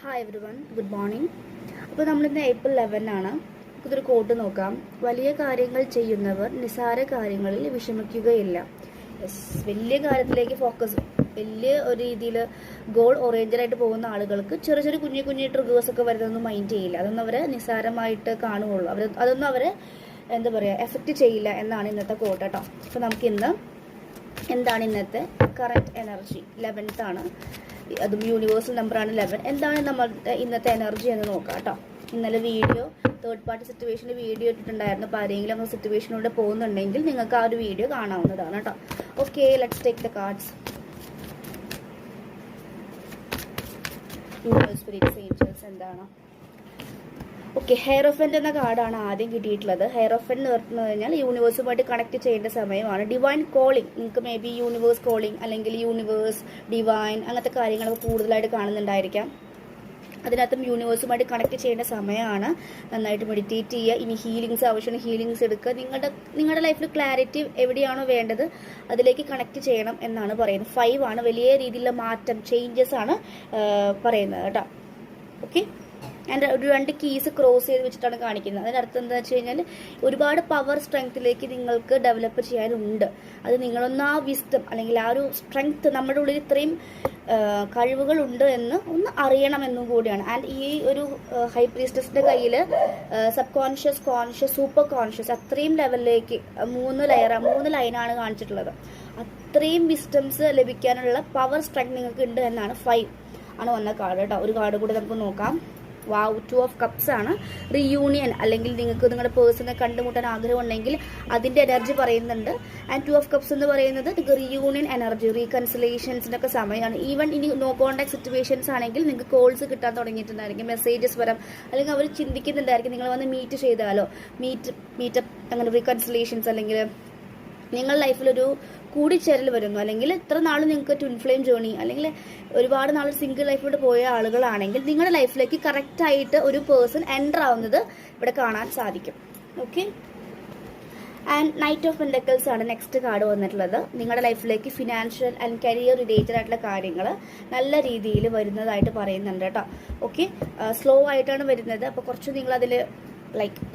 Hi every one, good morning. അപ്പോൾ നമ്മളിന്ന് April 11 ആണ്. ഇതൊരു കോട്ട് നോക്കാം. വലിയ കാര്യങ്ങൾ ചെയ്യുന്നവർ നിസ്സാര കാര്യങ്ങളിൽ വിഷമിക്കുകയില്ല. വലിയ കാര്യത്തിലേക്ക് ഫോക്കസ്, വലിയ ഒരു രീതിയിൽ ഗോൾ ഓറിയന്റഡ് ആയിട്ട് പോകുന്ന ആളുകൾക്ക് ചെറിയ ചെറിയ കുഞ്ഞു ട്രിഗേഴ്സ് ഒക്കെ വരുന്നതൊന്നും മൈൻഡ് ചെയ്യില്ല. അതൊന്നും അവരെ നിസ്സാരമായിട്ട് കാണുകയുള്ളൂ. അതൊന്നും അവരെ എന്താ പറയുക, എഫക്റ്റ് ചെയ്യില്ല എന്നാണ് ഇന്നത്തെ കോട്ട് കേട്ടോ. അപ്പോൾ നമുക്കിന്ന് എന്താണ് ഇന്നത്തെ കറക്റ്റ് എനർജി? 11th ആണ്, അതും യൂണിവേഴ്സൽ നമ്പറാണ് 11. എന്താണ് നമ്മളുടെ ഇന്നത്തെ എനർജി എന്ന് നോക്കാം കേട്ടോ. ഇന്നലെ വീഡിയോ തേർഡ് പാർട്ടി സിറ്റുവേഷൻ്റെ വീഡിയോ ഇട്ടിട്ടുണ്ടായിരുന്നു. അപ്പോൾ ആരെങ്കിലും അങ്ങനെ സിറ്റുവേഷനിലൂടെ പോകുന്നുണ്ടെങ്കിൽ നിങ്ങൾക്ക് ആ ഒരു വീഡിയോ കാണാവുന്നതാണ് കേട്ടോ. Okay, let's take the cards. Universe, spirits, angels എന്താണ്? ഓക്കെ, ഹെയറോഫൻറ്റ് എന്ന കാർഡാണ് ആദ്യം കിട്ടിയിട്ടുള്ളത്. ഹെയറോഫൻറ്റ് എന്ന് പറഞ്ഞു കഴിഞ്ഞാൽ യൂണിവേഴ്സുമായിട്ട് കണക്ട് ചെയ്യേണ്ട സമയമാണ്. ഡിവൈൻ കോളിംഗ്, നിങ്ങൾക്ക് മേ ബി യൂണിവേഴ്സ് കോളിംഗ് അല്ലെങ്കിൽ യൂണിവേഴ്സ് ഡിവൈൻ അങ്ങനത്തെ കാര്യങ്ങളൊക്കെ കൂടുതലായിട്ട് കാണുന്നുണ്ടായിരിക്കാം. അതിനകത്തും യൂണിവേഴ്സുമായിട്ട് കണക്ട് ചെയ്യേണ്ട സമയമാണ്. നന്നായിട്ട് മെഡിറ്റേറ്റ് ചെയ്യുക. ഇനി ഹീലിങ്സ് ആവശ്യമാണ്, ഹീലിങ്സ് എടുക്കുക. നിങ്ങളുടെ ലൈഫിൽ ക്ലാരിറ്റി എവിടെയാണോ വേണ്ടത് അതിലേക്ക് കണക്ട് ചെയ്യണം എന്നാണ് പറയുന്നത്. 5 ആണ്, വലിയ രീതിയിലുള്ള മാറ്റം, ചേഞ്ചസ് ആണ് പറയുന്നത് കേട്ടോ. ഓക്കെ, ആൻഡ് ഒരു 2 കീസ് ക്രോസ് ചെയ്ത് വെച്ചിട്ടാണ് കാണിക്കുന്നത്. അതിനർത്ഥം എന്താ വെച്ച് കഴിഞ്ഞാൽ ഒരുപാട് പവർ സ്ട്രെങ്ത്തിലേക്ക് നിങ്ങൾക്ക് ഡെവലപ്പ് ചെയ്യാനുണ്ട്. അത് നിങ്ങളൊന്ന് ആ വിസ്ഡം അല്ലെങ്കിൽ ആ ഒരു സ്ട്രെങ്ത്, നമ്മുടെ ഉള്ളിൽ ഇത്രയും കഴിവുകളുണ്ട് എന്ന് ഒന്ന് അറിയണമെന്നും കൂടിയാണ്. ആൻഡ് ഈ ഒരു ഹൈ പ്രീസ്റ്റസിന്റെ കയ്യിൽ sub conscious, conscious, super conscious അത്രയും ലെവലിലേക്ക് 3 ലൈനാണ് കാണിച്ചിട്ടുള്ളത്. അത്രയും വിസ്ഡംസ് ലഭിക്കാനുള്ള പവർ സ്ട്രെങ്ത് നിങ്ങൾക്ക് ഉണ്ട് എന്നാണ് 5 ആണ് വന്ന കാർഡ് കേട്ടോ. ഒരു കാർഡ് കൂടി നമുക്ക് നോക്കാം. വാവ്, 2 ഓഫ് കപ്സ് ആണ്. റീയൂണിയൻ അല്ലെങ്കിൽ നിങ്ങൾക്ക് നിങ്ങളുടെ പേഴ്സണെ കണ്ടുമുട്ടാൻ ആഗ്രഹം ഉണ്ടെങ്കിൽ അതിൻ്റെ എനർജി പറയുന്നുണ്ട്. ആൻഡ് 2 ഓഫ് കപ്സ് എന്ന് പറയുന്നത് നിങ്ങൾക്ക് റീയൂണിയൻ എനർജി, റീകൺസിലേഷൻസിൻ്റെ ഒക്കെ സമയമാണ്. ഈവൻ ഇനി നോ കോൺടാക്ട് സിറ്റുവേഷൻസ് ആണെങ്കിൽ നിങ്ങൾക്ക് കോൾസ് കിട്ടാൻ തുടങ്ങിയിട്ടുണ്ടായിരിക്കും, മെസ്സേജസ് വരാം, അല്ലെങ്കിൽ അവർ ചിന്തിക്കുന്നുണ്ടായിരിക്കും നിങ്ങൾ വന്ന് മീറ്റ് ചെയ്താലോ, മീറ്റപ്പ് അങ്ങനെ റീകൺസിലേഷൻസ്, അല്ലെങ്കിൽ നിങ്ങൾ ലൈഫിലൊരു കൂടിച്ചേരൽ വരുന്നു, അല്ലെങ്കിൽ ഇത്ര നാൾ നിങ്ങൾക്ക് ട്വിൻ ഫ്ലെയിം ജേണി അല്ലെങ്കിൽ ഒരുപാട് നാൾ സിംഗിൾ ലൈഫിലൂടെ പോയ ആളുകളാണെങ്കിൽ നിങ്ങളുടെ ലൈഫിലേക്ക് കറക്റ്റായിട്ട് ഒരു പേഴ്സൺ എൻ്റർ ആവുന്നത് ഇവിടെ കാണാൻ സാധിക്കും. Okay, and knight of pentacles ആണ് നെക്സ്റ്റ് കാർഡ് വന്നിട്ടുള്ളത്. നിങ്ങളുടെ ലൈഫിലേക്ക് ഫിനാൻഷ്യൽ ആൻഡ് കരിയർ റിലേറ്റഡ് ആയിട്ടുള്ള കാര്യങ്ങൾ നല്ല രീതിയിൽ വരുന്നതായിട്ട് പറയുന്നുണ്ട് കേട്ടോ. ഓക്കെ, സ്ലോ ആയിട്ടാണ് വരുന്നത്. അപ്പോൾ കുറച്ച് നിങ്ങളതിൽ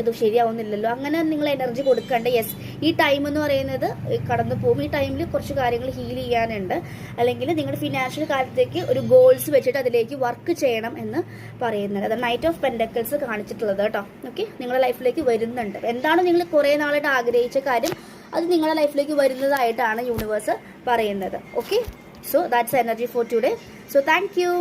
ഇത് ശരിയാവുന്നില്ലല്ലോ, അങ്ങനെ നിങ്ങൾ എനർജി കൊടുക്കേണ്ട. യെസ്, ഈ ടൈം എന്ന് പറയുന്നത് കടന്നു പോകും. ഈ ടൈമിൽ കുറച്ച് കാര്യങ്ങൾ ഹീൽ ചെയ്യാനുണ്ട്, അല്ലെങ്കിൽ നിങ്ങളുടെ ഫിനാൻഷ്യൽ കാര്യത്തേക്ക് ഒരു ഗോൾസ് വെച്ചിട്ട് അതിലേക്ക് വർക്ക് ചെയ്യണം എന്ന് പറയുന്നുണ്ട്. അത് നൈറ്റ് ഓഫ് പെൻഡക്കിൾസ് കാണിച്ചിട്ടുള്ളത് കേട്ടോ. ഓക്കെ, നിങ്ങളുടെ ലൈഫിലേക്ക് വരുന്നുണ്ട്. എന്താണ് നിങ്ങൾ കുറേ നാളായിട്ട് ആഗ്രഹിച്ച കാര്യം, അത് നിങ്ങളുടെ ലൈഫിലേക്ക് വരുന്നതായിട്ടാണ് യൂണിവേഴ്സ് പറയുന്നത്. Okay, so that's energy for today. So thank you.